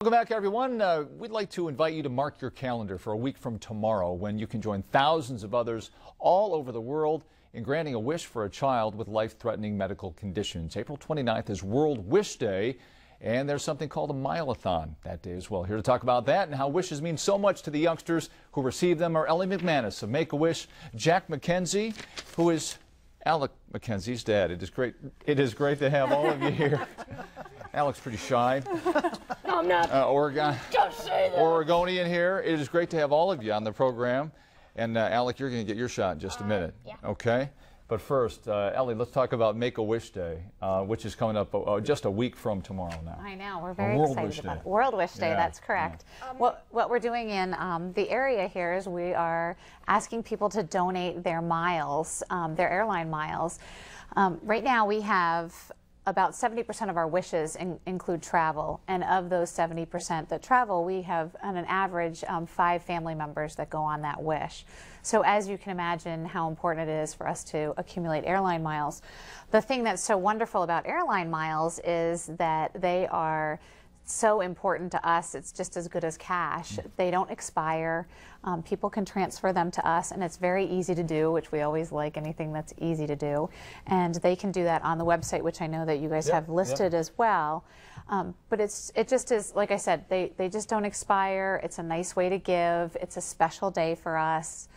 Welcome back, everyone. We'd like to invite you to mark your calendar for a week from tomorrow when you can join thousands of others all over the world in granting a wish for a child with life-threatening medical conditions. April 29th is World Wish Day, and there's something called a Mile-a-thon that day as well. Here to talk about that and how wishes mean so much to the youngsters who receive them are Ellie McManus of Make-A-Wish, Jack McKenzie, who is Alec McKenzie's dad. It is great to have all of you here. Alec's pretty shy. No, I'm not. Don't say that. Oregonian here. It is great to have all of you on the program. And Alec, you're going to get your shot in just a minute. Yeah. Okay? But first, Ellie, let's talk about Make-A-Wish Day, which is coming up just a week from tomorrow now. I know. We're very excited about it. World Wish Day, that's correct. Yeah. What we're doing in the area here is we are asking people to donate their miles, their airline miles. Right now we have about 70% of our wishes include travel, and of those 70% that travel, we have on an average 5 family members that go on that wish. So as you can imagine how important it is for us to accumulate airline miles. The thing that's so wonderful about airline miles is that they are so important to us. It's just as good as cash. They don't expire. People can transfer them to us, and it's very easy to do, which we always like anything that's easy to do. And they can do that on the website, which I know that you guys have listed as well. But it just is, like I said, they just don't expire. It's a nice way to give. It's a special day for us.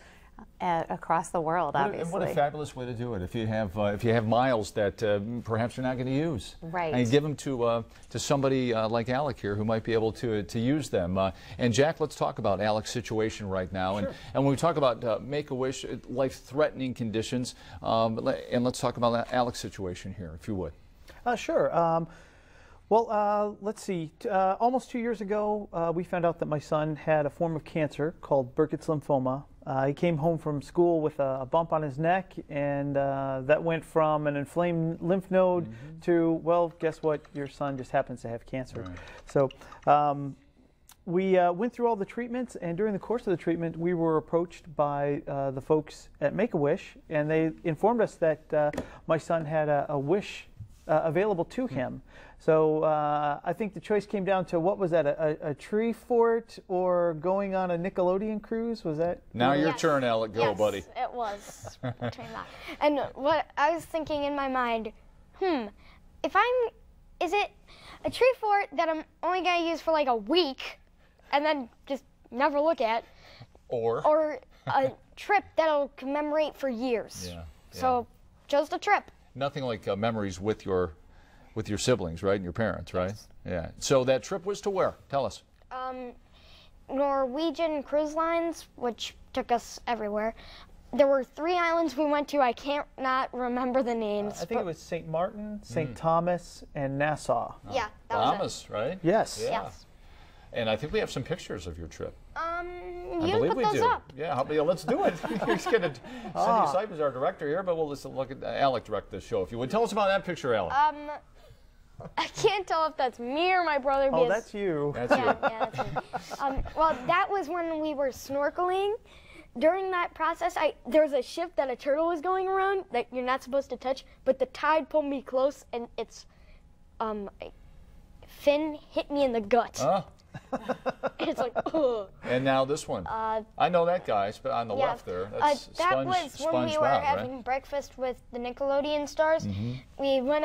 Across the world, obviously. And what a fabulous way to do it! If you have miles that perhaps you're not going to use, right? And give them to somebody like Alec here who might be able to use them. And Jack, let's talk about Alec's situation right now. Sure. And when we talk about Make-A-Wish, life-threatening conditions, and let's talk about Alec's situation here, if you would. Sure. Well, let's see. Almost 2 years ago, we found out that my son had a form of cancer called Burkitt's lymphoma. He came home from school with a bump on his neck, and that went from an inflamed lymph node to, well, guess what? Your son just happens to have cancer. Right. So we went through all the treatments, and during the course of the treatment, we were approached by the folks at Make-A-Wish, and they informed us that my son had a wish available to him. So I think the choice came down to, what was that, a tree fort or going on a Nickelodeon cruise? Was that? Now your turn, Alec. Go, buddy. It was. And what I was thinking in my mind, is it a tree fort that I'm only going to use for like a week and then just never look at? Or a trip that'll commemorate for years? Yeah. So just a trip. Nothing like memories with your siblings, right, and your parents, right? Yes. Yeah. So that trip was to where? Tell us. Norwegian Cruise Lines, which took us everywhere. There were 3 islands we went to. I can't not remember the names. I think it was St. Martin, St. Thomas, and Nassau. Yeah, that was it. Right? Yes. Yeah. Yes. And I think we have some pictures of your trip. You can put those up. Yeah, let's do it. Cindy Seif is our director here, but we'll just look at Alec direct this show, if you would. Tell us about that picture, Alec. I can't tell if that's me or my brother. Oh, that's you. That's you. Yeah, that's me. Well, that was when we were snorkeling. During that process, there was a ship that a turtle was going around that you're not supposed to touch, but the tide pulled me close, and its fin hit me in the gut. It's like, ugh. And now this one. I know that, guys, but on the left there, that's that was when we were having breakfast with the Nickelodeon stars. We went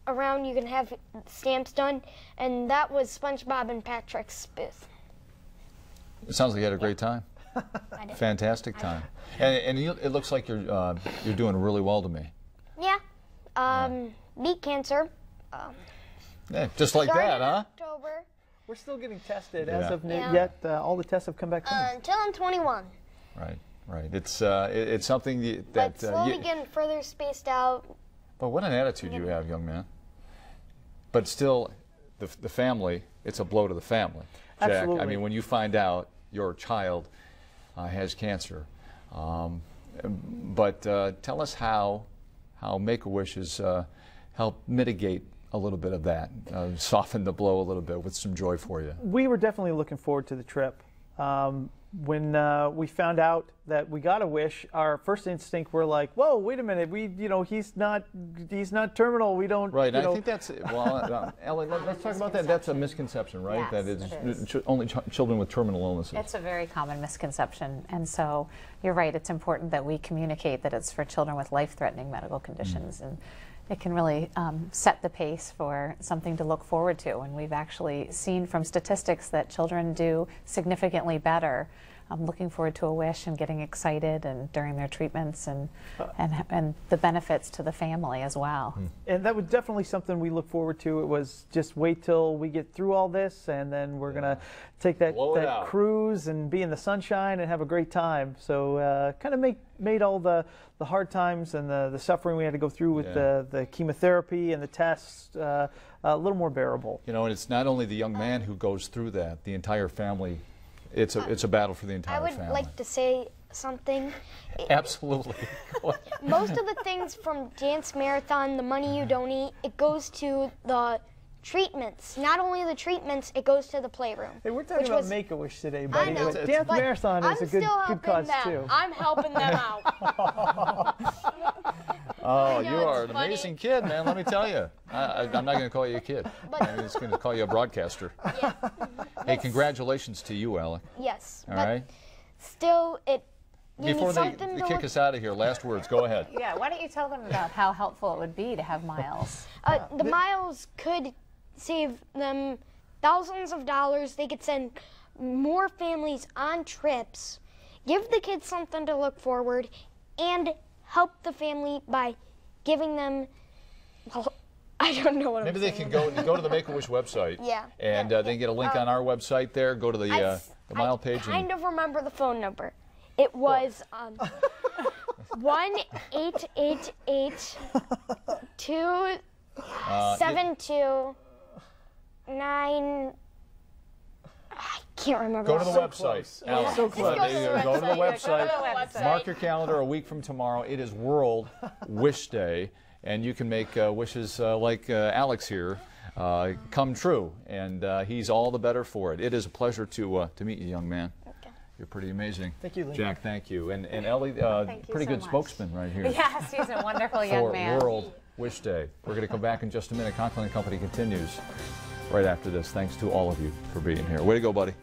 around, you can have stamps done, and that was SpongeBob and Patrick's booth. It sounds like you had a great time. Fantastic time. And it looks like you're doing really well to me. Yeah. Beat cancer. Yeah, just like that, huh? October. We're still getting tested as of yet. All the tests have come back clean. Until I'm 21. Right, right. It's something that but slowly getting further spaced out. But what an attitude you have, young man. But still, the family, it's a blow to the family. Jack, absolutely. I mean, when you find out your child has cancer, but tell us how Make-A-Wish has helped mitigate a little bit of that, soften the blow a little bit with some joy for you. We were definitely looking forward to the trip. when we found out that we got a wish, our first instinct were like, "Whoa, wait a minute! He's not terminal. We don't." Right. I think that's Ellie. Let's talk about that. That's a misconception, right? Yes, that it is. Only children with terminal illnesses. It's a very common misconception, and so you're right. It's important that we communicate that it's for children with life-threatening medical conditions, and it can really set the pace for something to look forward to. And we've actually seen from statistics that children do significantly better looking forward to a wish and getting excited and during their treatments and the benefits to the family as well. And that was definitely something we look forward to. It was just wait till we get through all this, and then we're gonna take that cruise and be in the sunshine and have a great time. So kind of made all the hard times and the suffering we had to go through with the chemotherapy and the tests a little more bearable. You know, and it's not only the young man who goes through that; the entire family. It's a battle for the entire family. I would like to say something. Absolutely. Most of the things from Dance Marathon, the money you donate, it goes to the treatments. Not only the treatments, it goes to the playroom. Hey, we're talking about Make-A-Wish today, buddy. I know, Dance Marathon is a good cause too. I'm helping them out. Oh, you are an amazing kid, man. Let me tell you. I'm not going to call you a kid. I'm just going to call you a broadcaster. Yeah. Hey, congratulations to you, Alec. Yes. All right. Still, Before they kick us out of here, last words. Go ahead. Yeah. Why don't you tell them about how helpful it would be to have miles? The miles could save them thousands of dollars. They could send more families on trips, give the kids something to look forward, and help the family by giving them, well, I don't know what Maybe I'm they saying. can go to the Make-A-Wish website. Yeah. And they get a link on our website there. Go to the mile page. I kind of remember the phone number. It was 1-888-272-9. I can't remember. Go to the website. Alex. So close. Go to the website. Mark your calendar a week from tomorrow. It is World Wish Day, and you can make wishes like Alex here come true, and he's all the better for it. It is a pleasure to meet you, young man. Okay. You're pretty amazing. Thank you, Lee. Jack, thank you. And Ellie, pretty good spokesman right here. Yes, he's a wonderful young man. For World Wish Day. We're going to come back in just a minute. Conklin Company continues right after this. Thanks to all of you for being here. Way to go, buddy.